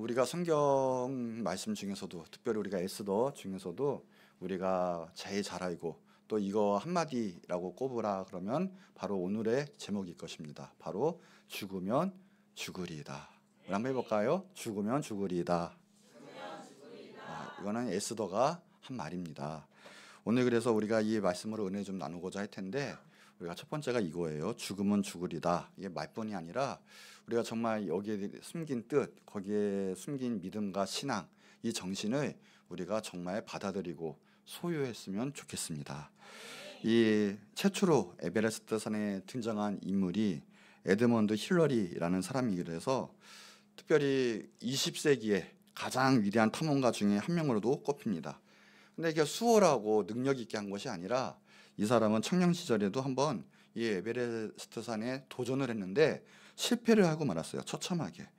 우리가 성경 말씀 중에서도 특별히 우리가 에스더 중에서도 우리가 제일 잘 알고 또 이거 한마디라고 꼽으라 그러면 바로 오늘의 제목일 것입니다. 바로 죽으면 죽으리이다. 우리 한번 해볼까요? 죽으면 죽으리이다. 이거는 에스더가 한 말입니다. 오늘 그래서 우리가 이 말씀으로 은혜 좀 나누고자 할 텐데 우리가 첫 번째가 이거예요. 죽으면 죽으리다. 이게 말뿐이 아니라 우리가 정말 여기에 숨긴 뜻, 거기에 숨긴 믿음과 신앙, 이 정신을 우리가 정말 받아들이고 소유했으면 좋겠습니다. 이 최초로 에베레스트 산에 등장한 인물이 에드먼드 힐러리라는 사람이라서 특별히 20세기에 가장 위대한 탐험가 중에 한 명으로도 꼽힙니다. 근데 이게 수월하고 능력 있게 한 것이 아니라 이 사람은 청년 시절에도 한번 이 에베레스트 산에 도전을 했는데 실패를 하고 말았어요. 처참하게.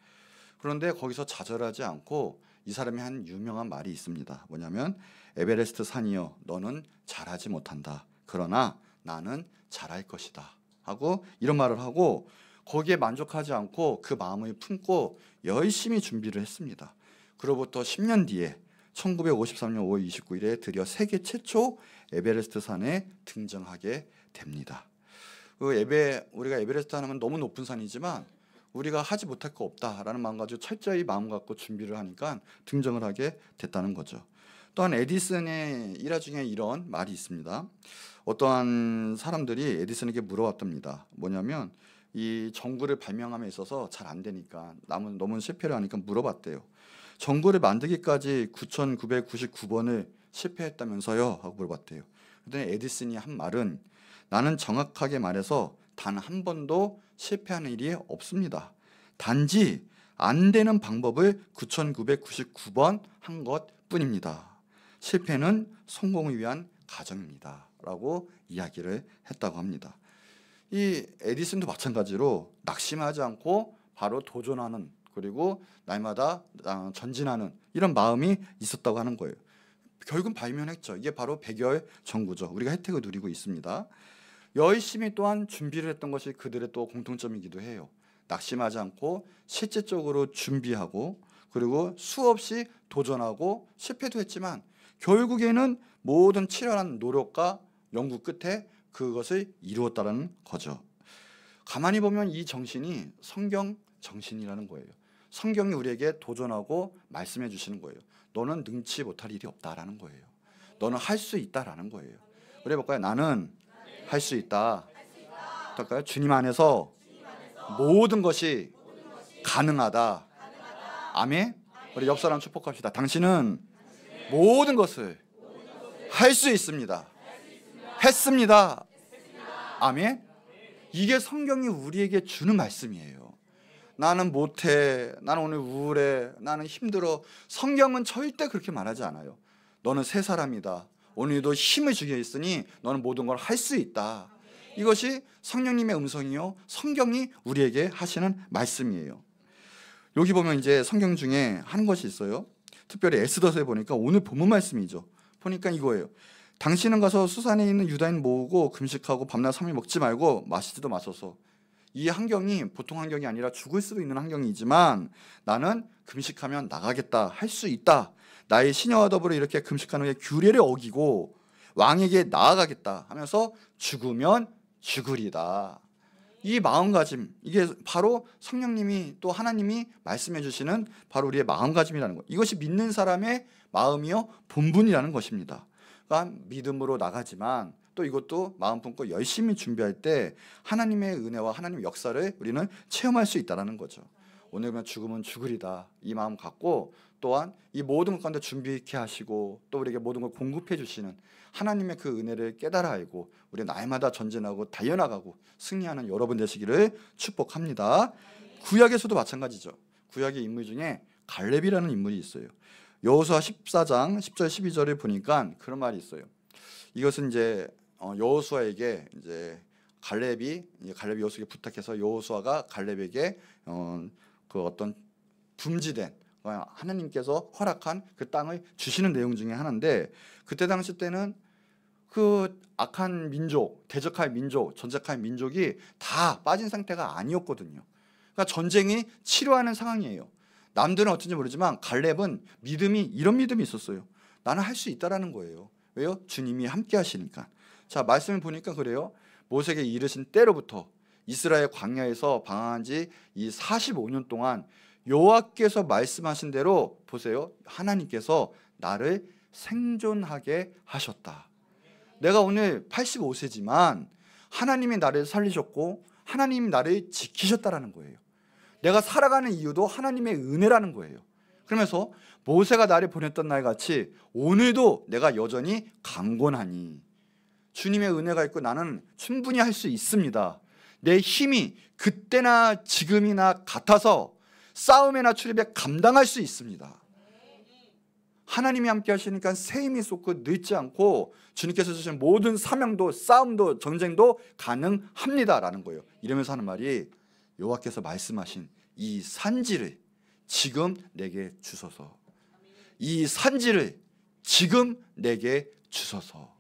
그런데 거기서 좌절하지 않고 이 사람이 한 유명한 말이 있습니다. 뭐냐면 에베레스트 산이여 너는 잘하지 못한다. 그러나 나는 잘할 것이다. 하고 이런 말을 하고 거기에 만족하지 않고 그 마음을 품고 열심히 준비를 했습니다. 그로부터 10년 뒤에 1953년 5월 29일에 드디어 세계 최초 에베레스트 산에 등장하게 됩니다. 우리가 에베레스트 하면 너무 높은 산이지만 우리가 하지 못할 거 없다라는 마음 가지고 철저히 마음 갖고 준비를 하니까 등장을 하게 됐다는 거죠. 또한 에디슨의 일화 중에 이런 말이 있습니다. 어떠한 사람들이 에디슨에게 물어봤답니다. 뭐냐면 이 전구를 발명함에 있어서 잘 안 되니까 너무 실패를 하니까 물어봤대요. 전구를 만들기까지 9,999번을 실패했다면서요? 하고 물어봤대요. 그랬더니 에디슨이 한 말은 나는 정확하게 말해서 단 한 번도 실패하는 일이 없습니다. 단지 안 되는 방법을 9,999번 한 것뿐입니다. 실패는 성공을 위한 과정입니다. 라고 이야기를 했다고 합니다. 이 에디슨도 마찬가지로 낙심하지 않고 바로 도전하는 그리고 날마다 전진하는 이런 마음이 있었다고 하는 거예요. 결국은 발명했죠. 이게 바로 백열 전구죠. 우리가 혜택을 누리고 있습니다. 열심히 또한 준비를 했던 것이 그들의 또 공통점이기도 해요. 낙심하지 않고 실질적으로 준비하고 그리고 수없이 도전하고 실패도 했지만 결국에는 모든 치열한 노력과 연구 끝에 그것을 이루었다는 거죠. 가만히 보면 이 정신이 성경 정신이라는 거예요. 성경이 우리에게 도전하고 말씀해 주시는 거예요. 너는 능치 못할 일이 없다라는 거예요. 너는 할 수 있다라는 거예요. 그래 볼까요? 나는 할 수 있다. 어떨까요? 주님 안에서 모든 것이 가능하다. 아멘. 우리 옆 사람 축복합시다. 당신은 모든 것을 할 수 있습니다. 했습니다. 아멘. 이게 성경이 우리에게 주는 말씀이에요. 나는 못해. 나는 오늘 우울해. 나는 힘들어. 성경은 절대 그렇게 말하지 않아요. 너는 새 사람이다. 오늘도 힘을 주게 있으니 너는 모든 걸 할 수 있다. 이것이 성령님의 음성이요. 성경이 우리에게 하시는 말씀이에요. 여기 보면 이제 성경 중에 하는 것이 있어요. 특별히 에스더서에 보니까 오늘 본문 말씀이죠. 보니까 이거예요. 당신은 가서 수산에 있는 유다인 모으고 금식하고 밤낮 3일 먹지 말고 마시지도 마소서. 이 환경이 보통 환경이 아니라 죽을 수도 있는 환경이지만 나는 금식하면 나가겠다. 할 수 있다. 나의 시녀와 더불어 이렇게 금식하는 후에 규례를 어기고 왕에게 나아가겠다 하면서 죽으면 죽으리다. 이 마음가짐, 이게 바로 성령님이 또 하나님이 말씀해 주시는 바로 우리의 마음가짐이라는 것. 이것이 믿는 사람의 마음이요 본분이라는 것입니다. 그러니까 믿음으로 나가지만 또 이것도 마음 품고 열심히 준비할 때 하나님의 은혜와 하나님의 역사를 우리는 체험할 수 있다는 거죠. 오늘 그러면 죽으면 죽으리다 이 마음 갖고 또한 이 모든 것 가운데 준비 있게 하시고 또 우리에게 모든 걸 공급해 주시는 하나님의 그 은혜를 깨달아 알고 우리 날마다 전진하고 달려나가고 승리하는 여러분 되시기를 축복합니다. 구약에서도 마찬가지죠. 구약의 인물 중에 갈렙이라는 인물이 있어요. 여호수아 14장 10절 12절을 보니까 그런 말이 있어요. 이것은 이제 여호수아에게 이제 갈렙이 여호수아에게 부탁해서 여호수아가 갈렙에게 그 어떤 분지된 하나님께서 허락한 그 땅을 주시는 내용 중에 하나인데 그때 당시 때는 그 악한 민족, 대적할 민족, 전쟁할 민족이 다 빠진 상태가 아니었거든요. 그러니까 전쟁이 치루하는 상황이에요. 남들은 어떤지 모르지만 갈렙은 믿음이 이런 믿음이 있었어요. 나는 할 수 있다라는 거예요. 왜요? 주님이 함께 하시니까. 자, 말씀을 보니까 그래요. 모세에게 이르신 때로부터 이스라엘 광야에서 방황한 지 이 45년 동안 여호와께서 말씀하신 대로 보세요. 하나님께서 나를 생존하게 하셨다. 내가 오늘 85세지만 하나님이 나를 살리셨고 하나님이 나를 지키셨다라는 거예요. 내가 살아가는 이유도 하나님의 은혜라는 거예요. 그러면서 모세가 나를 보냈던 날 같이 오늘도 내가 여전히 강건하니 주님의 은혜가 있고 나는 충분히 할 수 있습니다. 내 힘이 그때나 지금이나 같아서 싸움이나 출입에 감당할 수 있습니다. 하나님이 함께 하시니까 새 힘이 솟고 늦지 않고 주님께서 주신 모든 사명도 싸움도 전쟁도 가능합니다라는 거예요. 이러면서 하는 말이 여호와께서 말씀하신 이 산지를 지금 내게 주소서. 이 산지를 지금 내게 주소서.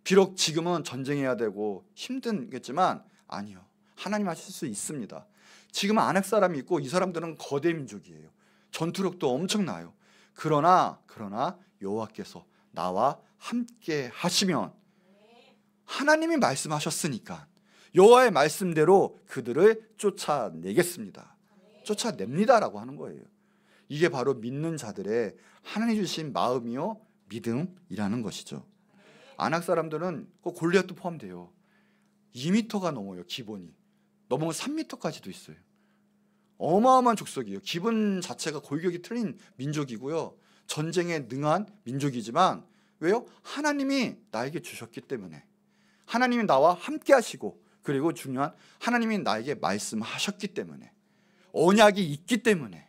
비록 지금은 전쟁해야 되고 힘들겠지만 아니요. 하나님 하실 수 있습니다. 지금은 아낙 사람이 있고 이 사람들은 거대 민족이에요. 전투력도 엄청나요. 그러나 여호와께서 나와 함께 하시면 하나님이 말씀하셨으니까 여호와의 말씀대로 그들을 쫓아내겠습니다. 쫓아냅니다라고 하는 거예요. 이게 바로 믿는 자들의 하나님 주신 마음이요 믿음이라는 것이죠. 아낙 사람들은 그 골리앗도 포함돼요. 2m가 넘어요. 기본이 넘으면 3m까지도 있어요. 어마어마한 족속이에요. 기본 자체가 골격이 틀린 민족이고요. 전쟁에 능한 민족이지만 왜요? 하나님이 나에게 주셨기 때문에 하나님이 나와 함께 하시고 그리고 중요한 하나님이 나에게 말씀하셨기 때문에 언약이 있기 때문에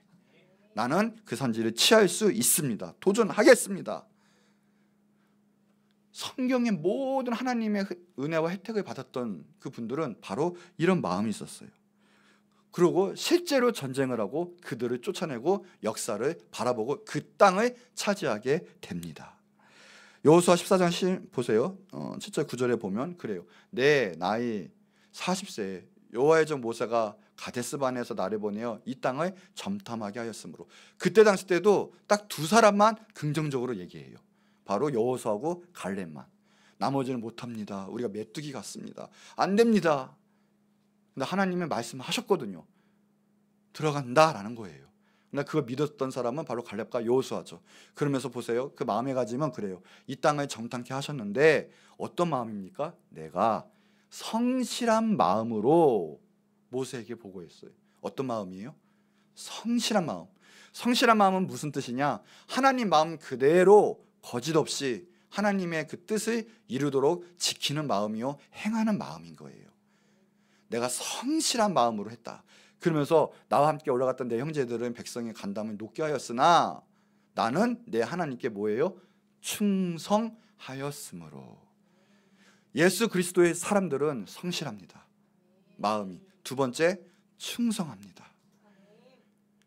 나는 그 산지를 취할 수 있습니다. 도전하겠습니다. 성경의 모든 하나님의 은혜와 혜택을 받았던 그 분들은 바로 이런 마음이 있었어요. 그리고 실제로 전쟁을 하고 그들을 쫓아내고 역사를 바라보고 그 땅을 차지하게 됩니다. 여호수아 14장 보세요. 7절 9절에 보면 그래요. 내 나이 40세에 여호와의 종 모세가 가데스바네에서 나를 보내어 이 땅을 점탐하게 하였으므로 그때 당시 때도 딱 두 사람만 긍정적으로 얘기해요. 바로 여호수아하고 갈렙만. 나머지는 못합니다. 우리가 메뚜기 같습니다. 안 됩니다. 근데 하나님이 말씀하셨거든요. 들어간다라는 거예요. 근데 그걸 믿었던 사람은 바로 갈렙과 여호수아죠. 그러면서 보세요. 그 마음의 가짐은 그래요. 이 땅을 정탐케 하셨는데 어떤 마음입니까? 내가 성실한 마음으로 모세에게 보고했어요. 어떤 마음이에요? 성실한 마음. 성실한 마음은 무슨 뜻이냐? 하나님 마음 그대로 거짓 없이 하나님의 그 뜻을 이루도록 지키는 마음이요 행하는 마음인 거예요. 내가 성실한 마음으로 했다. 그러면서 나와 함께 올라갔던 내 형제들은 백성의 간담을 높게 하였으나 나는 내 하나님께 뭐예요? 충성하였으므로. 예수 그리스도의 사람들은 성실합니다. 마음이. 두 번째, 충성합니다.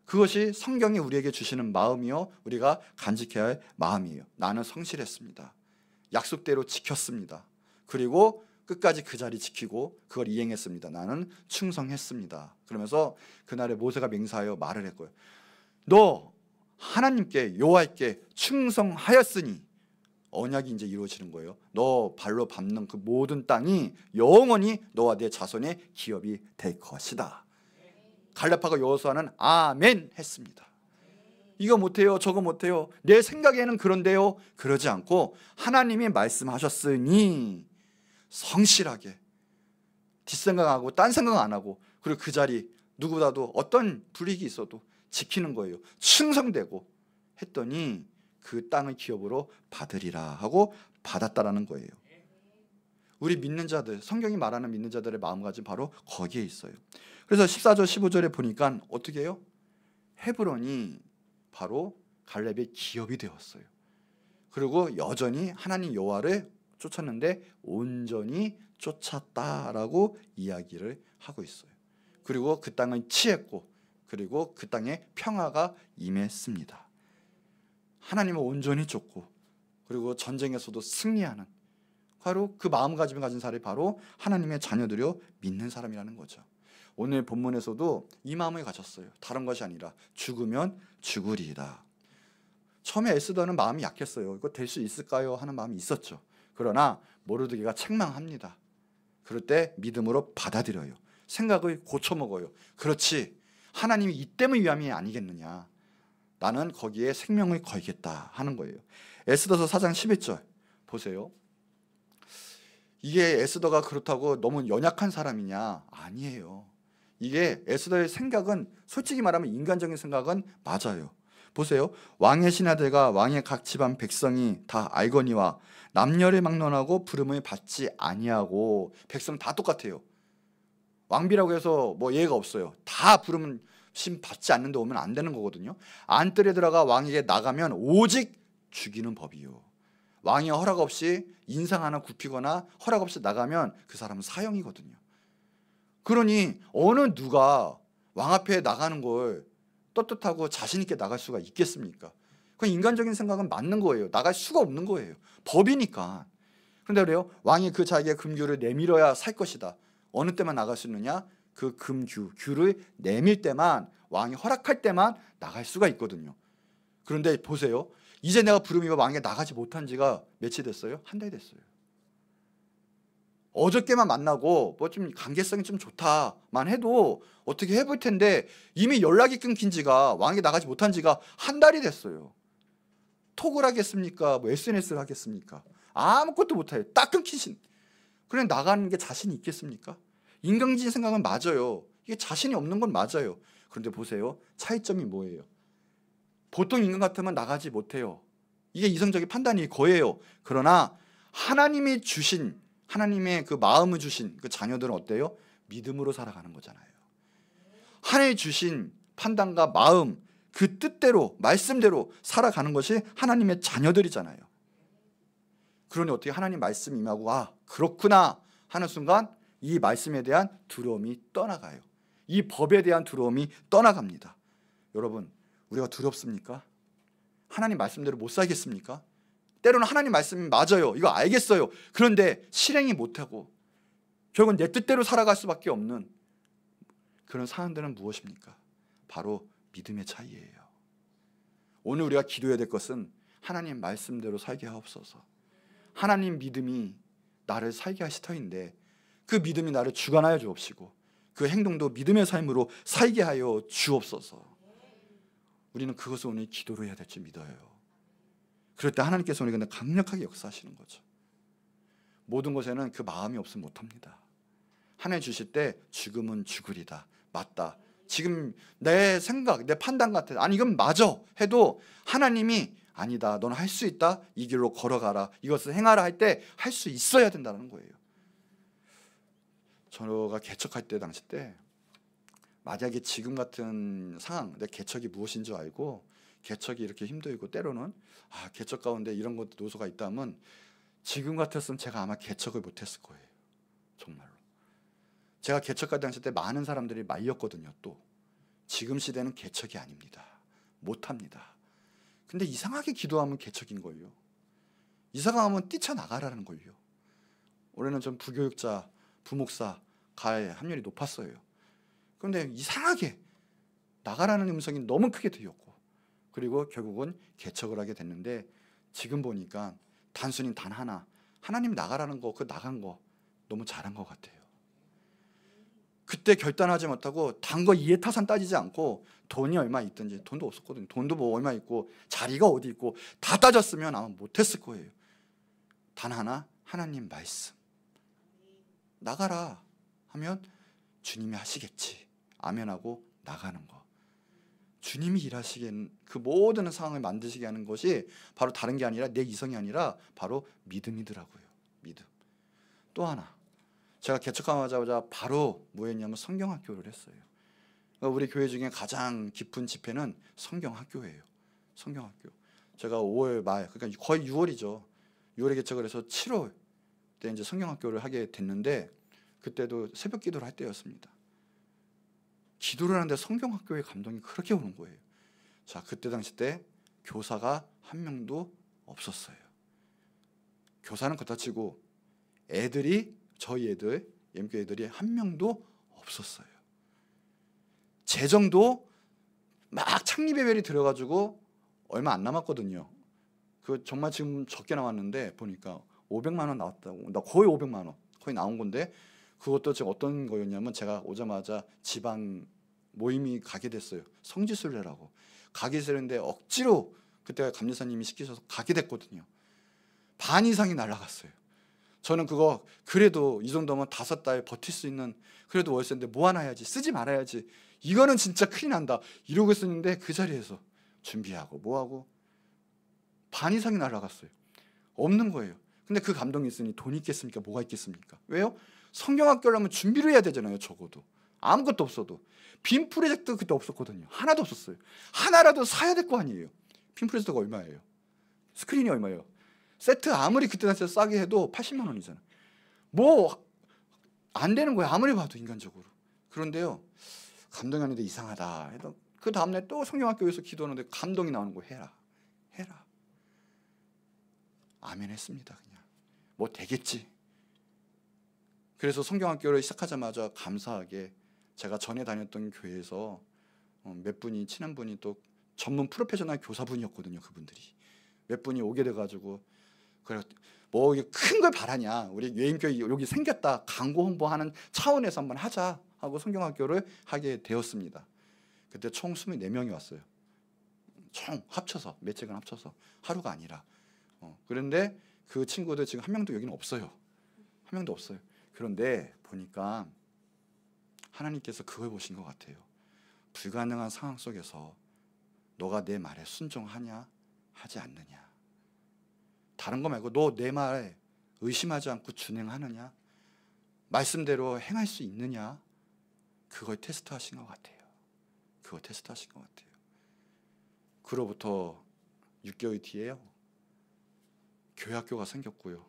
그것이 성경이 우리에게 주시는 마음이요 우리가 간직해야 할 마음이에요. 나는 성실했습니다. 약속대로 지켰습니다. 그리고 끝까지 그 자리 지키고 그걸 이행했습니다. 나는 충성했습니다. 그러면서 그날에 모세가 맹세하여 말을 했고요. 너 하나님께 여호와께 충성하였으니 언약이 이제 이루어지는 거예요. 너 발로 밟는 그 모든 땅이 영원히 너와 내 자손의 기업이 될 것이다. 갈렙하고 여호수아는 아멘 했습니다. 이거 못해요 저거 못해요 내 생각에는 그런데요 그러지 않고 하나님이 말씀하셨으니 성실하게 뒷생각하고 딴 생각 안 하고 그리고 그 자리 누구보다도 어떤 불이익이 있어도 지키는 거예요. 충성되고 했더니 그 땅을 기업으로 받으리라 하고 받았다라는 거예요. 우리 믿는 자들, 성경이 말하는 믿는 자들의 마음가짐 바로 거기에 있어요. 그래서 14절 15절에 보니까 어떻게 해요? 헤브론이 바로 갈렙의 기업이 되었어요. 그리고 여전히 하나님 여호와를 쫓았는데 온전히 쫓았다라고 이야기를 하고 있어요. 그리고 그 땅을 취했고 그리고 그 땅에 평화가 임했습니다. 하나님을 온전히 쫓고 그리고 전쟁에서도 승리하는 바로 그 마음가짐을 가진 사람이 바로 하나님의 자녀들이요 믿는 사람이라는 거죠. 오늘 본문에서도 이 마음을 가졌어요. 다른 것이 아니라 죽으면 죽으리이다. 처음에 에스더는 마음이 약했어요. 이거 될 수 있을까요? 하는 마음이 있었죠. 그러나 모르드게가 책망합니다. 그럴 때 믿음으로 받아들여요. 생각을 고쳐먹어요. 그렇지, 하나님이 이 때문에 위함이 아니겠느냐, 나는 거기에 생명을 걸겠다 하는 거예요. 에스더서 4장 11절 보세요. 이게 에스더가 그렇다고 너무 연약한 사람이냐? 아니에요. 이게 에스더의 생각은 솔직히 말하면 인간적인 생각은 맞아요. 보세요. 왕의 신하들과 왕의 각 집안 백성이 다 알거니와 남녀를 막론하고 부름을 받지 아니하고. 백성 다 똑같아요. 왕비라고 해서 뭐 예외가 없어요. 다 부름은 받지 않는데 오면 안 되는 거거든요. 안뜰에 들어가 왕에게 나가면 오직 죽이는 법이요. 왕이 허락 없이 인상 하나 굽히거나 허락 없이 나가면 그 사람은 사형이거든요. 그러니 어느 누가 왕 앞에 나가는 걸 떳떳하고 자신 있게 나갈 수가 있겠습니까? 그건 인간적인 생각은 맞는 거예요. 나갈 수가 없는 거예요. 법이니까. 그런데 그래요. 왕이 그 자기의 금규를 내밀어야 살 것이다. 어느 때만 나갈 수 있느냐? 그 규를 내밀 때만, 왕이 허락할 때만 나갈 수가 있거든요. 그런데 보세요. 이제 내가 부름이 왕에게 나가지 못한 지가 며칠 됐어요? 한 달 됐어요. 어저께만 만나고 뭐 좀 관계성이 좀 좋다만 해도 어떻게 해볼 텐데 이미 연락이 끊긴 지가, 왕에게 나가지 못한 지가 한 달이 됐어요. 톡을 하겠습니까? 뭐 SNS를 하겠습니까? 아무것도 못해요. 딱 끊기신. 그래 나가는 게 자신이 있겠습니까? 인간적인 생각은 맞아요. 이게 자신이 없는 건 맞아요. 그런데 보세요. 차이점이 뭐예요? 보통 인간 같으면 나가지 못해요. 이게 이성적인 판단이 거예요. 그러나 하나님이 주신, 하나님의 그 마음을 주신 그 자녀들은 어때요? 믿음으로 살아가는 거잖아요. 하나님이 주신 판단과 마음, 그 뜻대로, 말씀대로 살아가는 것이 하나님의 자녀들이잖아요. 그러니 어떻게 하나님 말씀 임하고 아 그렇구나 하는 순간 이 말씀에 대한 두려움이 떠나가요. 이 법에 대한 두려움이 떠나갑니다. 여러분, 우리가 두렵습니까? 하나님 말씀대로 못 살겠습니까? 때로는 하나님 말씀이 맞아요. 이거 알겠어요. 그런데 실행이 못하고 결국은 내 뜻대로 살아갈 수밖에 없는 그런 상황들은 무엇입니까? 바로 믿음의 차이예요. 오늘 우리가 기도해야 될 것은 하나님 말씀대로 살게 하옵소서. 하나님 믿음이 나를 살게 하실 터인데 그 믿음이 나를 주관하여 주옵시고 그 행동도 믿음의 삶으로 살게 하여 주옵소서. 우리는 그것을 오늘 기도로 해야 될 줄 믿어요. 그럴 때 하나님께서 우리가 강력하게 역사하시는 거죠. 모든 것에는 그 마음이 없으면 못합니다. 하나님 주실 때 죽음은 죽으리다. 맞다. 지금 내 생각, 내 판단 같아. 아니 이건 맞아 해도 하나님이 아니다. 너는 할 수 있다. 이 길로 걸어가라. 이것을 행하라 할 때 할 수 있어야 된다는 거예요. 저가 개척할 때 당시 때 만약에 지금 같은 상황, 내 개척이 무엇인 줄 알고 개척이 이렇게 힘들고 때로는 개척 가운데 이런 것도 노소가 있다면 지금 같았으면 제가 아마 개척을 못했을 거예요. 정말로. 제가 개척할 당시 때 많은 사람들이 말렸거든요. 또 지금 시대는 개척이 아닙니다. 못합니다. 근데 이상하게 기도하면 개척인 걸요. 이상하면 뛰쳐나가라는 걸요. 올해는 좀 부교육자, 부목사 가에 합률이 높았어요. 그런데 이상하게 나가라는 음성이 너무 크게 들렸고 그리고 결국은 개척을 하게 됐는데 지금 보니까 단순히 단 하나 하나님 나가라는 거, 그 나간 거 너무 잘한 것 같아요. 그때 결단하지 못하고 단 거 이해타산 따지지 않고 돈이 얼마 있든지, 돈도 없었거든요. 돈도 뭐 얼마 있고 자리가 어디 있고 다 따졌으면 아마 못했을 거예요. 단 하나 하나님 말씀 나가라 하면 주님이 하시겠지 아멘하고 나가는 거. 주님이 일하시는 그 모든 상황을 만드시게 하는 것이 바로 다른 게 아니라 내 이성이 아니라 바로 믿음이더라고요. 믿음. 또 하나 제가 개척하자마자 바로 뭐 했냐면 성경학교를 했어요. 우리 교회 중에 가장 깊은 집회는 성경학교예요. 성경학교. 제가 5월 말 그러니까 거의 6월이죠. 6월에 개척을 해서 7월 때 이제 성경학교를 하게 됐는데 그때도 새벽 기도를 할 때였습니다. 기도를 하는데 성경학교의 감동이 그렇게 오는 거예요. 자, 그때 당시 때 교사가 한 명도 없었어요. 교사는 그렇다 치고 애들이 저희 애들 예림교 애들이 한 명도 없었어요. 재정도 막 창립예배를 들어가지고 얼마 안 남았거든요. 그 정말 지금 적게 나왔는데 보니까 500만 원 나왔다고. 나 거의 500만 원 거의 나온 건데, 그것도 지금 어떤 거였냐면 제가 오자마자 지방 모임이 가게 됐어요. 성지순례라고 가게 되는데 억지로 그때 감리사님이 시키셔서 가게 됐거든요. 반 이상이 날아갔어요. 저는 그거 그래도 이 정도면 5달 버틸 수 있는 그래도 월세인데 모아놔야지, 쓰지 말아야지, 이거는 진짜 큰일 난다 이러고 있었는데 그 자리에서 준비하고 뭐하고 반 이상이 날아갔어요. 없는 거예요. 근데 그 감동이 있으니 돈이 있겠습니까? 뭐가 있겠습니까? 왜요? 성경학교를 하면 준비를 해야 되잖아요. 적어도 아무것도 없어도. 빔 프로젝트 그때 없었거든요. 하나도 없었어요. 하나라도 사야 될 거 아니에요. 빔 프로젝트가 얼마예요? 스크린이 얼마예요? 세트 아무리 그때 당시에 싸게 해도 80만 원이잖아. 뭐 안 되는 거예요. 아무리 봐도 인간적으로. 그런데요, 감동이 아닌데 이상하다 해서 그 다음날 또 성경학교에서 기도하는데 감동이 나오는 거. 해라 아멘 했습니다. 그냥 뭐 되겠지. 그래서 성경학교를 시작하자마자 감사하게 제가 전에 다녔던 교회에서 몇 분이, 친한 분이 또 전문 프로페셔널 교사분이었거든요. 그분들이 몇 분이 오게 돼가지고, 그래 뭐 큰 걸 바라냐, 우리 예인교회 여기 생겼다, 광고 홍보하는 차원에서 한번 하자 하고 성경학교를 하게 되었습니다. 그때 총 24명이 왔어요. 총 합쳐서, 매체간 합쳐서, 하루가 아니라. 그런데 그 친구들 지금 한 명도 여기는 없어요. 한 명도 없어요. 그런데 보니까 하나님께서 그걸 보신 것 같아요. 불가능한 상황 속에서 너가 내 말에 순종하냐 하지 않느냐, 다른 거 말고 너 내 말 의심하지 않고 준행하느냐, 말씀대로 행할 수 있느냐, 그걸 테스트하신 것 같아요. 그거 테스트하신 것 같아요. 그로부터 6개월 뒤에요, 교회학교가 생겼고요.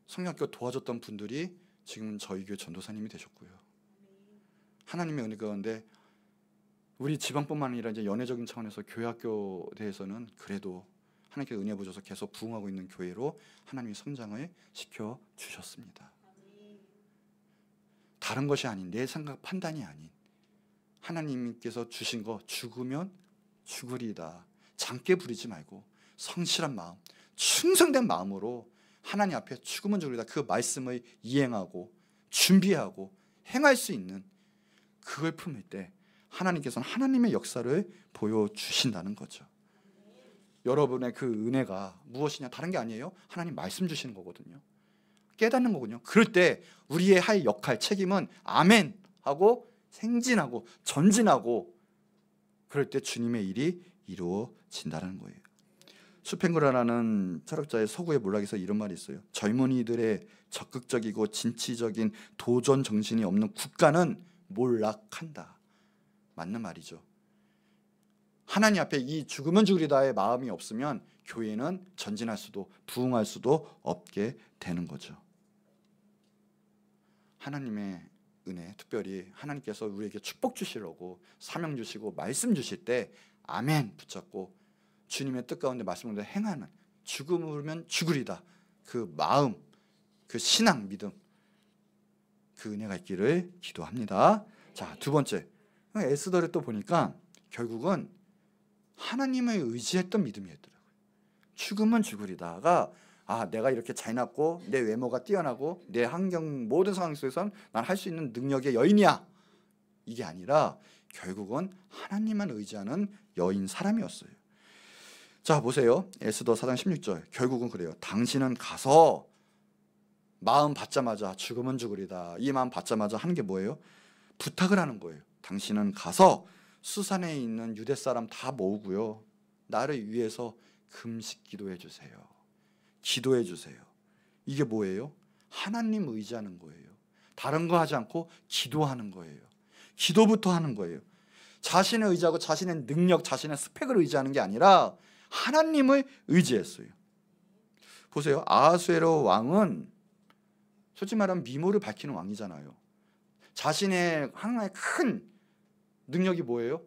성경학교 도와줬던 분들이 지금 저희 교회 전도사님이 되셨고요. 하나님의 은혜 가운데 우리 지방뿐만 아니라 이제 연회적인 차원에서 교회학교에 대해서는 그래도 하나님께서 은혜 부어줘서 계속 부흥하고 있는 교회로 하나님이 성장을 시켜 주셨습니다. 다른 것이 아닌, 내 생각 판단이 아닌, 하나님께서 주신 거 죽으면 죽으리다 장깨 부리지 말고 성실한 마음, 충성된 마음으로 하나님 앞에 죽으면 죽으리다 그 말씀을 이행하고 준비하고 행할 수 있는 그걸 품을 때 하나님께서는 하나님의 역사를 보여주신다는 거죠. 여러분의 그 은혜가 무엇이냐, 다른 게 아니에요. 하나님 말씀 주시는 거거든요. 깨닫는 거군요. 그럴 때 우리의 할 역할, 책임은 아멘 하고 생진하고 전진하고, 그럴 때 주님의 일이 이루어진다는 거예요. 수펜그라라는 철학자의 서구의 몰락에서 이런 말이 있어요. 젊은이들의 적극적이고 진취적인 도전 정신이 없는 국가는 몰락한다. 맞는 말이죠. 하나님 앞에 이 죽으면 죽으리다의 마음이 없으면 교회는 전진할 수도 부흥할 수도 없게 되는 거죠. 하나님의 은혜, 특별히 하나님께서 우리에게 축복 주시려고 사명 주시고 말씀 주실 때 아멘 붙잡고 주님의 뜻 가운데 말씀을 행하는, 죽으면 죽으리다 그 마음, 그 신앙, 믿음, 그 은혜가 있기를 기도합니다. 자, 두 번째, 에스더를 또 보니까 결국은 하나님을 의지했던 믿음이었더라고요. 죽으면 죽으리다가 내가 이렇게 잘났고 내 외모가 뛰어나고 내 환경 모든 상황 속에서는 난 할 수 있는 능력의 여인이야, 이게 아니라 결국은 하나님만 의지하는 여인 사람이었어요. 자, 보세요. 에스더 4장 16절 결국은 그래요. 당신은 가서, 마음 받자마자 죽으면 죽으리다 이 마음 받자마자 하는 게 뭐예요? 부탁을 하는 거예요. 당신은 가서 수산에 있는 유대 사람 다 모으고요, 나를 위해서 금식 기도해 주세요. 기도해 주세요. 이게 뭐예요? 하나님 의지하는 거예요. 다른 거 하지 않고 기도하는 거예요. 기도부터 하는 거예요. 자신을 의지하고 자신의 능력, 자신의 스펙을 의지하는 게 아니라 하나님을 의지했어요. 보세요. 아하수에로 왕은 솔직히 말하면 미모를 밝히는 왕이잖아요. 자신의 하나의 큰 능력이 뭐예요?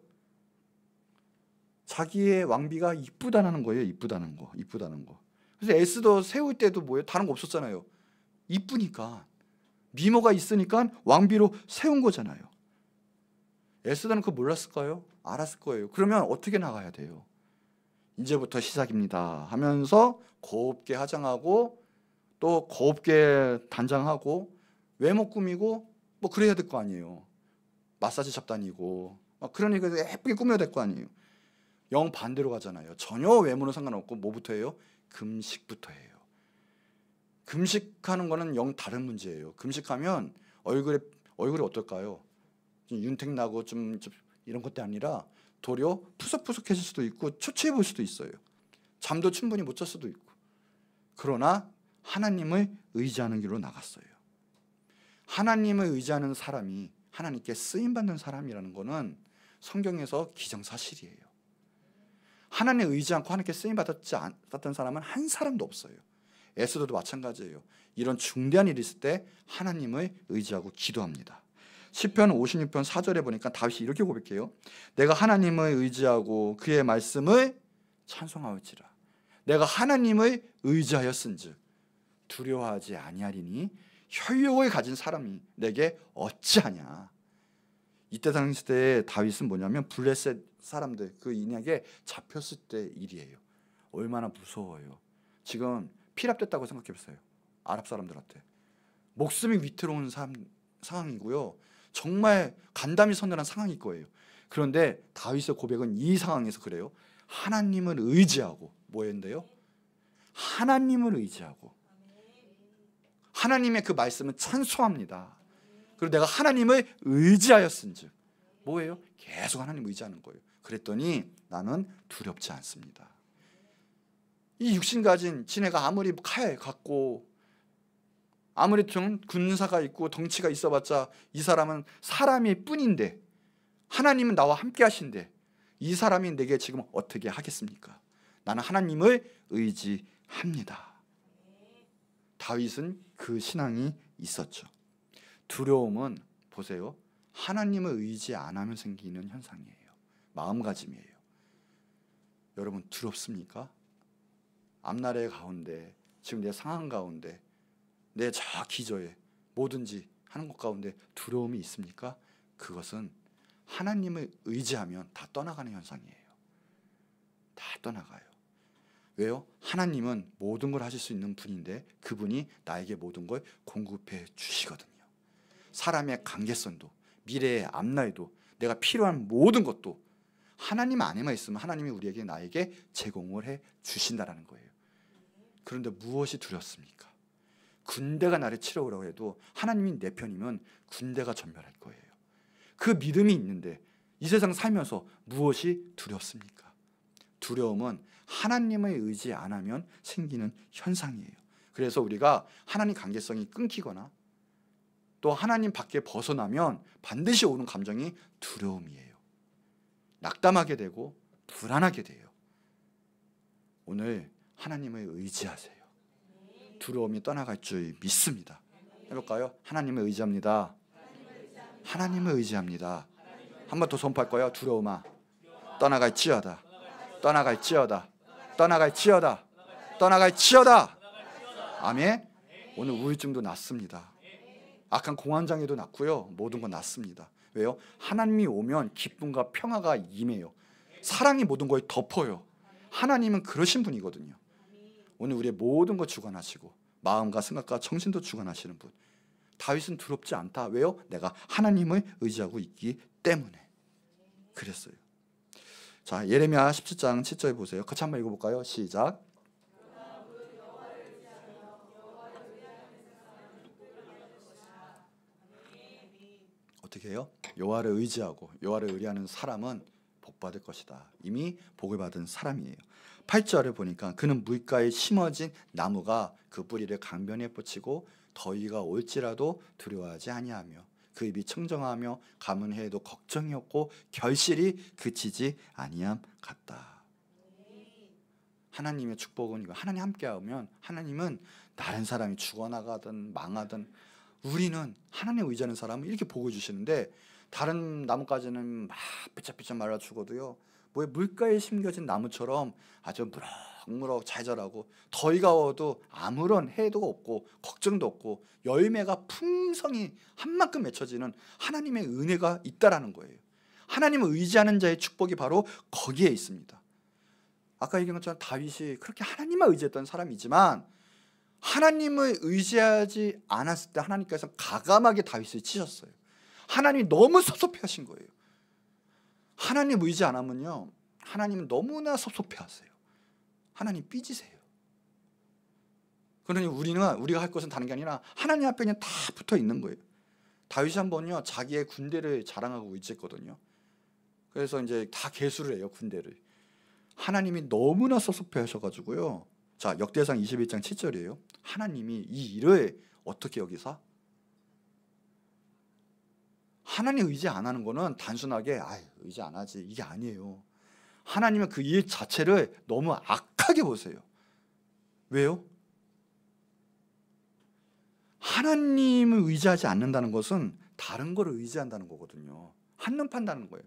자기의 왕비가 이쁘다는 거예요. 이쁘다는 거. 그래서 에스더 세울 때도 뭐예요? 다른 거 없었잖아요. 이쁘니까, 미모가 있으니까 왕비로 세운 거잖아요. 에스더는 그거 몰랐을까요? 알았을 거예요. 그러면 어떻게 나가야 돼요? 이제부터 시작입니다 하면서 곱게 화장하고 또 곱게 단장하고 외모 꾸미고 뭐 그래야 될 거 아니에요. 마사지 샵 다니고 그러니까 예쁘게 꾸며야 될 거 아니에요. 영 반대로 가잖아요. 전혀 외모는 상관없고 뭐부터 해요? 금식부터 해요. 금식하는 거는 영 다른 문제예요. 금식하면 얼굴이 어떨까요? 좀 윤택 나고 좀 이런 것도 아니라 도리어 푸석푸석해질 수도 있고 초췌해 보일 수도 있어요. 잠도 충분히 못 잘 수도 있고. 그러나 하나님을 의지하는 길로 나갔어요. 하나님을 의지하는 사람이 하나님께 쓰임받는 사람이라는 것은 성경에서 기정사실이에요. 하나님 의지 않고 하나님께 쓰임받았지 않았던 사람은 한 사람도 없어요. 에스더도 마찬가지예요. 이런 중대한 일이 있을 때 하나님을 의지하고 기도합니다. 시편 56편 4절에 보니까 다윗이 이렇게 고백해요. 내가 하나님을 의지하고 그의 말씀을 찬송하올지라. 내가 하나님을 의지하였은즉 두려워하지 아니하리니 혈육을 가진 사람이 내게 어찌하냐. 이때 당시 때 다윗은 뭐냐면 블레셋 사람들 그 인에게 잡혔을 때 일이에요. 얼마나 무서워요. 지금 피랍됐다고 생각해보세요. 아랍 사람들한테 목숨이 위태로운 상황이고요. 정말 간담이 서늘한 상황일 거예요. 그런데 다윗의 고백은 이 상황에서 그래요. 하나님을 의지하고 뭐였는데요? 하나님을 의지하고 하나님의 그 말씀을 찬송합니다. 그리고 내가 하나님을 의지하였은즉 뭐예요? 계속 하나님 의지하는 거예요. 그랬더니 나는 두렵지 않습니다. 이 육신 가진 지네가 아무리 칼 갖고 아무리 좀 군사가 있고 덩치가 있어봤자 이 사람은 사람일 뿐인데 하나님은 나와 함께 하신데 이 사람이 내게 지금 어떻게 하겠습니까? 나는 하나님을 의지합니다. 다윗은 그 신앙이 있었죠. 두려움은 보세요. 하나님을 의지 안 하면 생기는 현상이에요. 마음가짐이에요. 여러분 두렵습니까? 앞날의 가운데 지금 내 상황 가운데 내 저 기저에 뭐든지 하는 것 가운데 두려움이 있습니까? 그것은 하나님을 의지하면 다 떠나가는 현상이에요. 다 떠나가요. 왜요? 하나님은 모든 걸 하실 수 있는 분인데 그분이 나에게 모든 걸 공급해 주시거든요. 사람의 관계성도 미래의 앞날도 내가 필요한 모든 것도 하나님 안에만 있으면 하나님이 우리에게 나에게 제공을 해 주신다라는 거예요. 그런데 무엇이 두렵습니까? 군대가 나를 치러오라고 해도 하나님이 내 편이면 군대가 전멸할 거예요. 그 믿음이 있는데 이 세상 살면서 무엇이 두렵습니까? 두려움은 하나님의 의지 안 하면 생기는 현상이에요. 그래서 우리가 하나님 관계성이 끊기거나 또 하나님 밖에 벗어나면 반드시 오는 감정이 두려움이에요. 낙담하게 되고 불안하게 돼요. 오늘 하나님을 의지하세요. 두려움이 떠나갈 줄 믿습니다. 해볼까요? 하나님을 의지합니다. 하나님을 의지합니다. 한 번 더 선포할 거예요. 두려움아 떠나갈지어다. 떠나갈지어다. 떠나갈지어다. 떠나갈지어다. 아멘. 오늘 우울증도 낫습니다. 악한 공황장애도 낫고요. 모든 건 낫습니다. 왜요? 하나님이 오면 기쁨과 평화가 임해요. 사랑이 모든 걸 덮어요. 하나님은 그러신 분이거든요. 오늘 우리의 모든 걸 주관하시고 마음과 생각과 정신도 주관하시는 분. 다윗은 두렵지 않다. 왜요? 내가 하나님을 의지하고 있기 때문에. 그랬어요. 자, 예레미야 17장 7절 보세요. 같이 한번 읽어볼까요? 시작. 어떻게 해요? 여호와를 의지하고 여호와를 의뢰하는 사람은 복받을 것이다. 이미 복을 받은 사람이에요. 8절을 보니까 그는 물가에 심어진 나무가 그 뿌리를 강변에 뻗치고 더위가 올지라도 두려워하지 아니하며 그 입이 청정하며 가문 해에도 걱정이 없고 결실이 그치지 아니함 같다. 하나님의 축복은 이거. 하나님 함께하면 하나님은 다른 사람이 죽어나가든 망하든 우리는 하나님 의지하는 사람은 이렇게 복을 주시는데 다른 나뭇가지는 막 삐쩍삐쩍 말라 죽어도요. 뭐 물가에 심겨진 나무처럼 아주 무럭무럭 잘 자라고 더위가 와도 아무런 해도 없고 걱정도 없고 열매가 풍성히 한 만큼 맺혀지는 하나님의 은혜가 있다라는 거예요. 하나님을 의지하는 자의 축복이 바로 거기에 있습니다. 아까 얘기한 것처럼 다윗이 그렇게 하나님만 의지했던 사람이지만 하나님을 의지하지 않았을 때 하나님께서 가감하게 다윗을 치셨어요. 하나님이 너무 섭섭해하신 거예요. 하나님 의지 안 하면요, 하나님은 너무나 섭섭해하세요. 하나님 삐지세요. 그러니 우리가 할 것은 다른 게 아니라 하나님 앞에 그냥 다 붙어 있는 거예요. 다윗이 한번요 자기의 군대를 자랑하고 의지했거든요. 그래서 이제 다 계수를 해요, 군대를. 하나님이 너무나 섭섭해하셔가지고요. 자, 역대상 21장 7절이에요. 하나님이 이 일을 어떻게 여기사? 하나님 의지 안 하는 거는 단순하게 의지 안 하지 이게 아니에요. 하나님은 그 일 자체를 너무 악하게 보세요. 왜요? 하나님을 의지하지 않는다는 것은 다른 거를 의지한다는 거거든요. 한눈 판다는 거예요.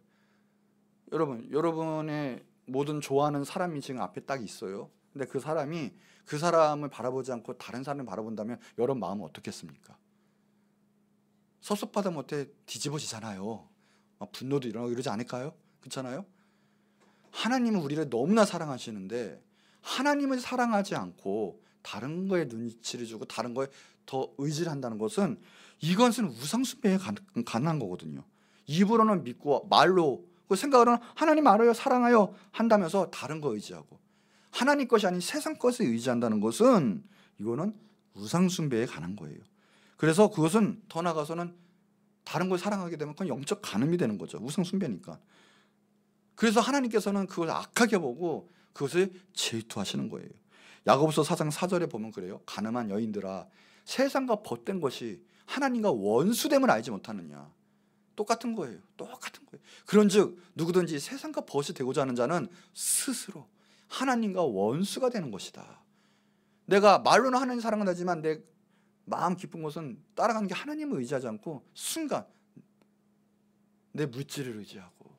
여러분의 모든 좋아하는 사람이 지금 앞에 딱 있어요. 근데 그 사람을 바라보지 않고 다른 사람을 바라본다면 여러분 마음은 어떻겠습니까? 섭섭하다 못해 뒤집어지잖아요. 분노도 일어나고 이러지 않을까요? 그렇잖아요? 하나님은 우리를 너무나 사랑하시는데 하나님을 사랑하지 않고 다른 거에 눈치를 주고 다른 거에 더 의지를 한다는 것은 이것은 우상숭배에 가능한 거거든요. 입으로는 믿고 말로 그 생각으로는 하나님 알아요, 사랑해요 한다면서 다른 거 의지하고 하나님 것이 아닌 세상 것을 의지한다는 것은 이거는 우상숭배에 관한 거예요. 그래서 그것은 더 나아가서는 다른 걸 사랑하게 되면 그건 영적 간음이 되는 거죠. 우상숭배니까. 그래서 하나님께서는 그걸 악하게 보고 그것을 질투하시는 거예요. 야고보서 4장 4절에 보면 그래요. 가늠한 여인들아, 세상과 벗된 것이 하나님과 원수됨을 알지 못하느냐. 똑같은 거예요. 똑같은 거예요. 그런즉 누구든지 세상과 벗이 되고자 하는 자는 스스로 하나님과 원수가 되는 것이다. 내가 말로는 하나님 사랑한다지만 내 마음 깊은 것은 따라가는 게 하나님을 의지하지 않고 순간 내 물질을 의지하고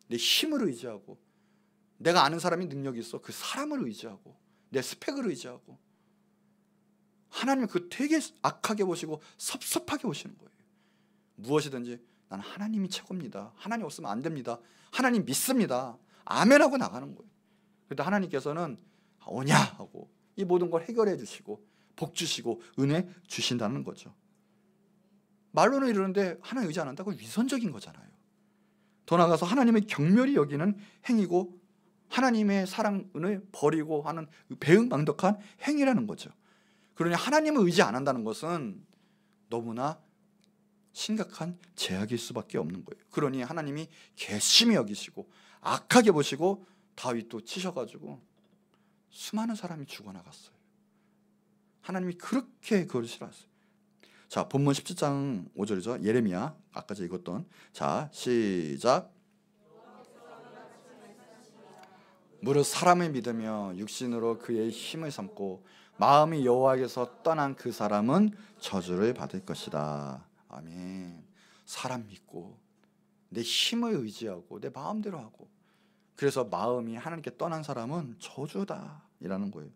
내 힘을 의지하고 내가 아는 사람이 능력이 있어 그 사람을 의지하고 내 스펙을 의지하고 하나님은 그 되게 악하게 보시고 섭섭하게 보시는 거예요. 무엇이든지 나는 하나님이 최고입니다. 하나님 없으면 안 됩니다. 하나님 믿습니다. 아멘하고 나가는 거예요. 그런데 하나님께서는 오냐 하고 이 모든 걸 해결해 주시고 복 주시고 은혜 주신다는 거죠. 말로는 이러는데 하나님 의지 안 한다고 위선적인 거잖아요. 더 나아가서 하나님의 경멸이 여기는 행위고 하나님의 사랑을 버리고 하는 배은망덕한 행위라는 거죠. 그러니 하나님을 의지 안 한다는 것은 너무나 심각한 제약일 수밖에 없는 거예요. 그러니 하나님이 괘씸히 여기시고 악하게 보시고 다윗도 치셔가지고 수많은 사람이 죽어나갔어요. 하나님이 그렇게 그걸 싫어하셨어요. 자, 본문 17장 5절이죠. 예레미야 아까 제가 읽었던. 자, 시작. 무릇 사람을 믿으며 육신으로 그의 힘을 삼고 마음이 여호와에게서 떠난 그 사람은 저주를 받을 것이다. 아멘. 사람 믿고 내 힘을 의지하고 내 마음대로 하고 그래서 마음이 하나님께 떠난 사람은 저주다 이라는 거예요.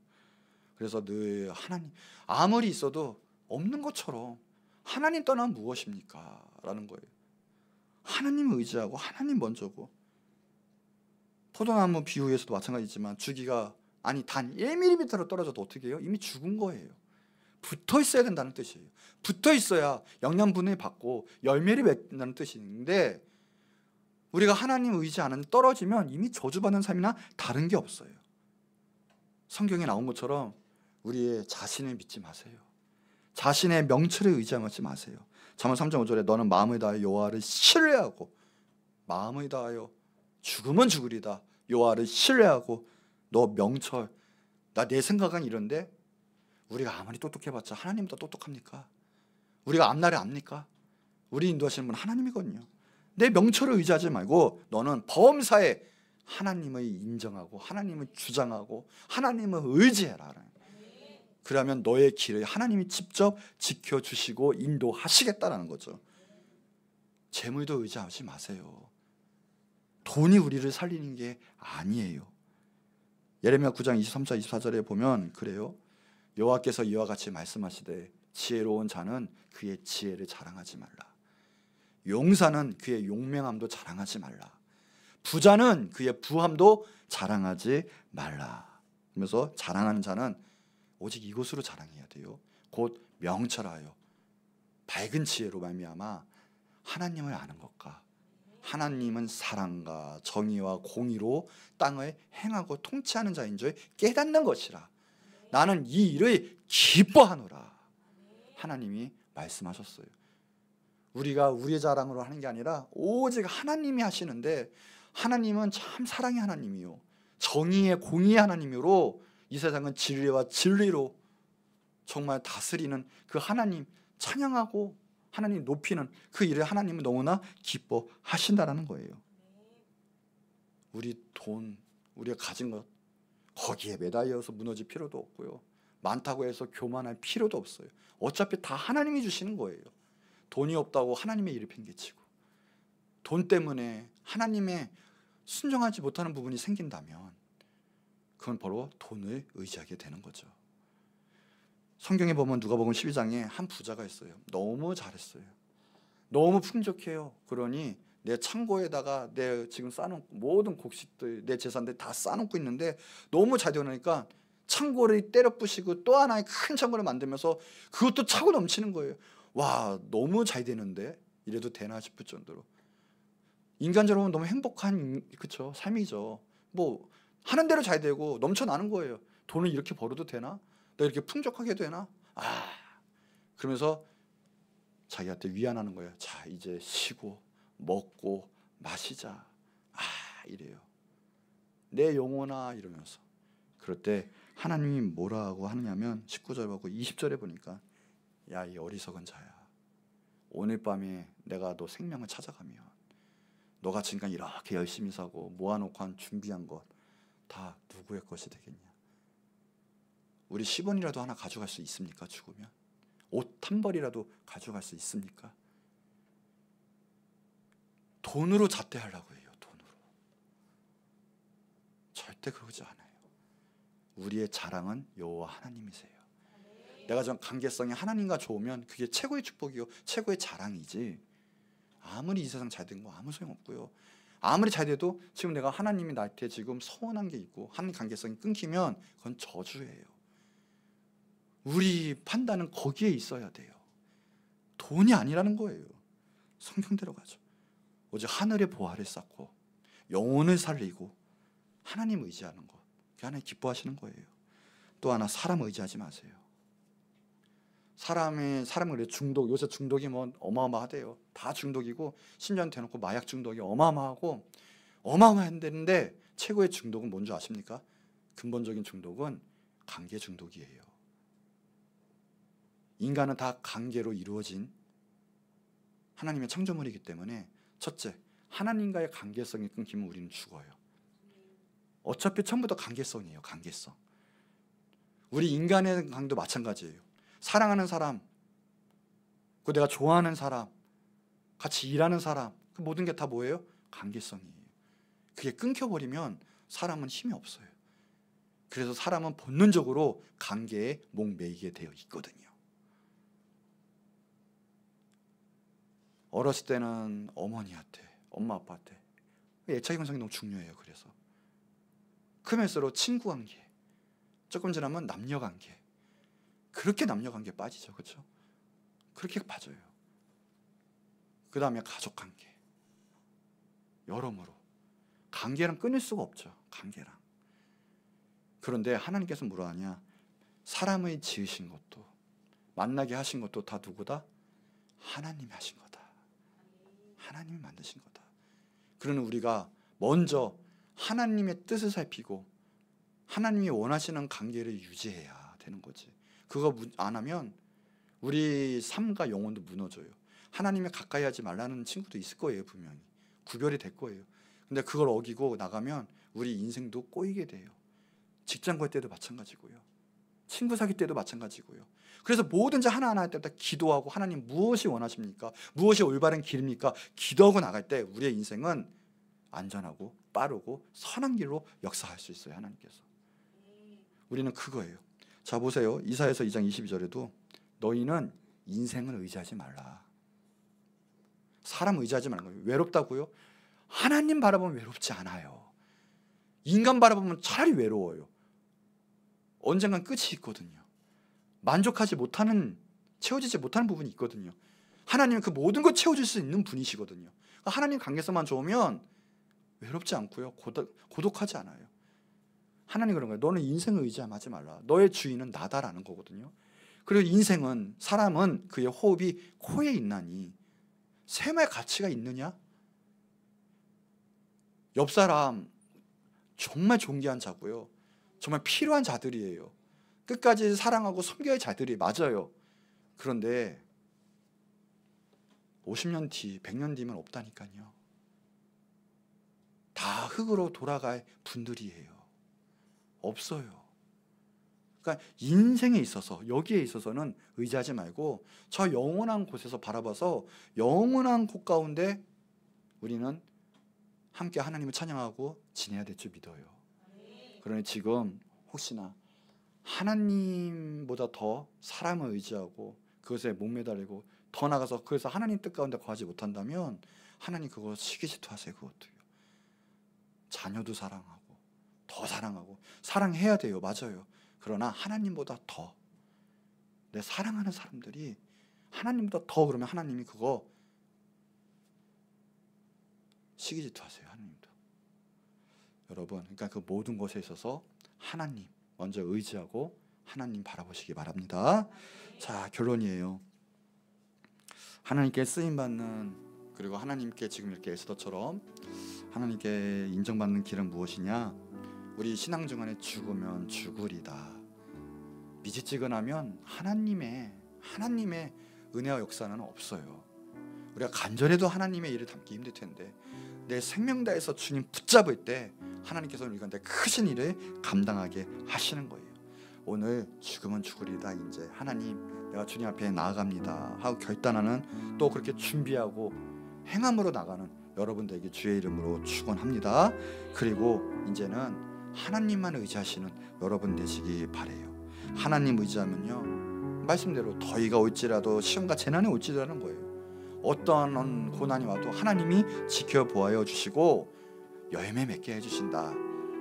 그래서 늘 하나님 아무리 있어도 없는 것처럼 하나님 떠나면 무엇입니까? 라는 거예요. 하나님을 의지하고 하나님 먼저고 포도나무 비유에서도 마찬가지지만 주기가 단 1mm로 떨어져도 어떻게 해요? 이미 죽은 거예요. 붙어 있어야 된다는 뜻이에요. 붙어 있어야 영양분을 받고 열매를 맺는다는 뜻이 있는데 우리가 하나님 의지 않은 떨어지면 이미 저주받는 삶이나 다른 게 없어요. 성경에 나온 것처럼 우리의 자신을 믿지 마세요. 자신의 명철을 의지하지 마세요. 잠언 3장 5절에 너는 마음을 다하여 여호와를 신뢰하고 마음을 다하여 죽으면 죽으리다. 여호와를 신뢰하고 너 명철 나 내 생각은 이런데 우리가 아무리 똑똑해봤자 하나님보다 똑똑합니까? 우리가 앞날에 압니까? 우리 인도하시는 분은 하나님이거든요. 내 명철을 의지하지 말고 너는 범사에 하나님을 인정하고 하나님을 주장하고 하나님을 의지해라. 그러면 너의 길을 하나님이 직접 지켜주시고 인도하시겠다라는 거죠. 재물도 의지하지 마세요. 돈이 우리를 살리는 게 아니에요. 예레미야 9장 23절 24절에 보면 그래요. 여호와께서 이와 같이 말씀하시되 지혜로운 자는 그의 지혜를 자랑하지 말라. 용사는 그의 용맹함도 자랑하지 말라. 부자는 그의 부함도 자랑하지 말라. 그러면서 자랑하는 자는 오직 이것으로 자랑해야 돼요. 곧 명철하여 밝은 지혜로 말미암아 하나님을 아는 것과 하나님은 사랑과 정의와 공의로 땅을 행하고 통치하는 자인 줄 깨닫는 것이라. 나는 이 일을 기뻐하노라. 하나님이 말씀하셨어요. 우리가 우리의 자랑으로 하는 게 아니라 오직 하나님이 하시는데, 하나님은 참 사랑의 하나님이요 정의의 공의의 하나님으로 이 세상은 진리와 진리로 정말 다스리는 그 하나님 찬양하고 하나님 높이는 그 일을 하나님은 너무나 기뻐하신다라는 거예요. 우리 돈, 우리가 가진 것 거기에 매달려서 무너질 필요도 없고요. 많다고 해서 교만할 필요도 없어요. 어차피 다 하나님이 주시는 거예요. 돈이 없다고 하나님의 일을 팽개치고 돈 때문에 하나님의 순종하지 못하는 부분이 생긴다면 그건 바로 돈을 의지하게 되는 거죠. 성경에 보면 누가복음 12장에 한 부자가 있어요. 너무 잘했어요. 너무 풍족해요. 그러니 내 창고에다가 내 지금 쌓아놓은 모든 곡식들, 내 재산들 다 쌓아놓고 있는데 너무 잘 되니까 창고를 때려 부시고 또 하나의 큰 창고를 만들면서 그것도 차고 넘치는 거예요. 와, 너무 잘 되는데 이래도 되나 싶을 정도로. 인간적으로 너무 행복한 그쵸 삶이죠. 뭐 하는 대로 잘 되고 넘쳐나는 거예요. 돈을 이렇게 벌어도 되나? 내가 이렇게 풍족하게 되나? 그러면서 자기한테 위안하는 거예요. 자, 이제 쉬고 먹고 마시자. 이래요. 내 영혼아 이러면서. 그럴 때 하나님이 뭐라고 하느냐면 19절하고 20절에 보니까 야, 이 어리석은 자야. 오늘 밤에 내가 너 생명을 찾아가면 너가 지금까지 이렇게 열심히 사고 모아놓고 한 준비한 것 다 누구의 것이 되겠냐? 우리 10원이라도 하나 가져갈 수 있습니까? 죽으면 옷 한 벌이라도 가져갈 수 있습니까? 돈으로 잣대하려고 해요. 돈으로. 절대 그러지 않아요. 우리의 자랑은 여호와 하나님이세요. 내가 좀 관계성이 하나님과 좋으면 그게 최고의 축복이요 최고의 자랑이지, 아무리 이 세상 잘 된 거 아무 소용없고요. 아무리 잘 돼도 지금 내가 하나님이 나한테 지금 서운한 게 있고 하나님 관계성이 끊기면 그건 저주예요. 우리 판단은 거기에 있어야 돼요. 돈이 아니라는 거예요. 성경대로 가죠. 오직 하늘의 보화를 쌓고 영혼을 살리고 하나님 의지하는 것, 그게 하나님 기뻐하시는 거예요. 또 하나, 사람 의지하지 마세요. 사람을 중독, 요새 중독이 뭐 어마어마하대요. 다 중독이고 심지어 대놓고 마약 중독이 어마어마하고 어마어마한데 최고의 중독은 뭔지 아십니까? 근본적인 중독은 관계 중독이에요. 인간은 다 관계로 이루어진 하나님의 창조물이기 때문에 첫째, 하나님과의 관계성이 끊기면 우리는 죽어요. 어차피 처음부터 관계성이에요. 관계성. 우리 인간의 관계도 마찬가지예요. 사랑하는 사람, 그 내가 좋아하는 사람, 같이 일하는 사람, 그 모든 게 다 뭐예요? 관계성이에요. 그게 끊겨버리면 사람은 힘이 없어요. 그래서 사람은 본능적으로 관계에 목매이게 되어 있거든요. 어렸을 때는 어머니한테, 엄마 아빠한테 애착 형성이 너무 중요해요. 그래서 크면서로 친구 관계, 조금 지나면 남녀 관계, 그렇게 남녀 관계 빠지죠. 그렇죠? 그렇게 빠져요. 그 다음에 가족 관계, 여러모로 관계랑 끊을 수가 없죠. 관계랑. 그런데 하나님께서 뭐라 하냐? 사람의 지으신 것도 만나게 하신 것도 다 누구다? 하나님이 하신 거다. 하나님이 만드신 거다. 그러는 우리가 먼저 하나님의 뜻을 살피고 하나님이 원하시는 관계를 유지해야 되는 거지. 그거 안 하면 우리 삶과 영혼도 무너져요. 하나님에 가까이 하지 말라는 친구도 있을 거예요. 분명히 구별이 될 거예요. 근데 그걸 어기고 나가면 우리 인생도 꼬이게 돼요. 직장 갈 때도 마찬가지고요. 친구 사귈 때도 마찬가지고요. 그래서 뭐든지 하나하나 할 때마다 기도하고 하나님 무엇이 원하십니까? 무엇이 올바른 길입니까? 기도하고 나갈 때 우리의 인생은 안전하고 빠르고 선한 길로 역사할 수 있어요. 하나님께서. 우리는 그거예요. 자 보세요. 이사야서 2장 22절에도 너희는 인생을 의지하지 말라. 사람 의지하지 말라는 거예요. 외롭다고요? 하나님 바라보면 외롭지 않아요. 인간 바라보면 차라리 외로워요. 언젠간 끝이 있거든요. 만족하지 못하는, 채워지지 못하는 부분이 있거든요. 하나님은 그 모든 걸 채워줄 수 있는 분이시거든요. 하나님 관계성만 좋으면 외롭지 않고요, 고독하지 않아요. 하나님 그런 거예요. 너는 인생을 의지하지 말라. 너의 주인은 나다라는 거거든요. 그리고 인생은, 사람은 그의 호흡이 코에 있나니 셈의 가치가 있느냐? 옆 사람 정말 존귀한 자고요, 정말 필요한 자들이에요. 끝까지 사랑하고 섬겨야 할 자들이 맞아요. 그런데 50년 뒤, 100년 뒤면 없다니까요. 다 흙으로 돌아갈 분들이에요. 없어요. 그러니까 인생에 있어서, 여기에 있어서는 의지하지 말고 저 영원한 곳에서 바라봐서 영원한 곳 가운데 우리는 함께 하나님을 찬양하고 지내야 될 줄 믿어요. 그러니 지금 혹시나 하나님보다 더 사람을 의지하고 그것에 목매달리고 더 나가서 그래서 하나님 뜻 가운데 거하지 못한다면 하나님 그거 시기질투하세요. 그것도요. 자녀도 사랑하고 더 사랑하고 사랑해야 돼요. 맞아요. 그러나 하나님보다 더, 내 사랑하는 사람들이 하나님보다 더, 그러면 하나님이 그거 시기질투하세요. 하나님도. 여러분, 그러니까 그 모든 것에 있어서 하나님 먼저 의지하고 하나님 바라보시기 바랍니다. 자, 결론이에요. 하나님께 쓰임받는, 그리고 하나님께 지금 이렇게 에스더처럼 하나님께 인정받는 길은 무엇이냐? 우리 신앙생활에 죽으면 죽으리다. 미지찌근하면 하나님의 은혜와 역사는 없어요. 우리가 간절해도 하나님의 일을 담기 힘들 텐데, 내 생명 다해서 주님 붙잡을 때 하나님께서 우리가 크신 일을 감당하게 하시는 거예요. 오늘 죽으면 죽으리다, 이제 하나님 내가 주님 앞에 나아갑니다 하고 결단하는, 또 그렇게 준비하고 행함으로 나가는 여러분들에게 주의 이름으로 축원합니다. 그리고 이제는 하나님만 의지하시는 여러분 되시기 바래요. 하나님 의지하면요, 말씀대로 더위가 올지라도 시험과 재난이 올지라는 거예요. 어떠한 고난이 와도 하나님이 지켜보아여 주시고 열매 맺게 해주신다.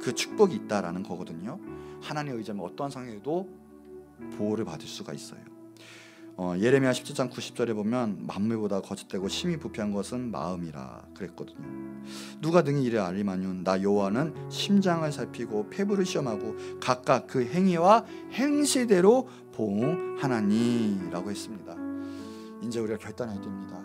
그 축복이 있다라는 거거든요. 하나님 의지하면 어떠한 상황에도 보호를 받을 수가 있어요. 예레미야 17장 90절에 보면 만물보다 거짓되고 심히 부패한 것은 마음이라 그랬거든요. 누가 등이 이를 알리마뇨? 나 여호와는 심장을 살피고 폐부를 시험하고 각각 그 행위와 행실대로 보응하나니라고 했습니다. 이제 우리가 결단해야 됩니다.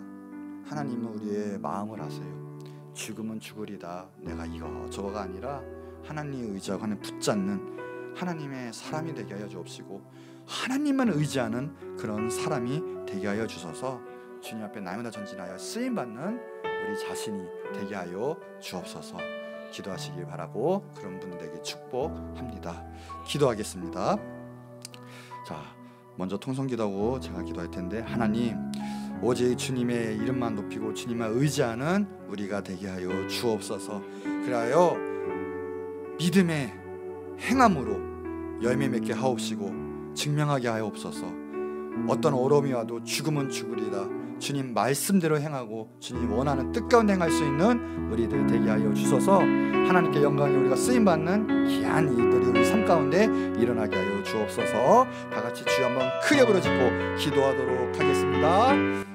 하나님은 우리의 마음을 아세요. 죽으면 죽으리다, 내가 이거 저거가 아니라 하나님의 의지하고 하나님 붙잡는 하나님의 사람이 되게 하여 주옵시고, 하나님만 의지하는 그런 사람이 되게 하여 주셔서 주님 앞에 날마다 전진하여 쓰임받는 우리 자신이 되게 하여 주옵소서. 기도하시길 바라고 그런 분들에게 축복합니다. 기도하겠습니다. 자, 먼저 통성기도하고 제가 기도할 텐데, 하나님 오직 주님의 이름만 높이고 주님만 의지하는 우리가 되게 하여 주옵소서. 그리하여 믿음의 행함으로 열매 맺게 하옵시고 증명하게 하옵소서. 어떤 어려움이 와도 죽으면 죽으리다, 주님 말씀대로 행하고 주님 원하는 뜻 가운데 행할 수 있는 우리들 되게 하여 주소서. 하나님께 영광이 우리가 쓰임받는 귀한 일들이 우리 삶 가운데 일어나게 하여 주옵소서. 다 같이 주여 한번 크게 부르짖고 기도하도록 하겠습니다.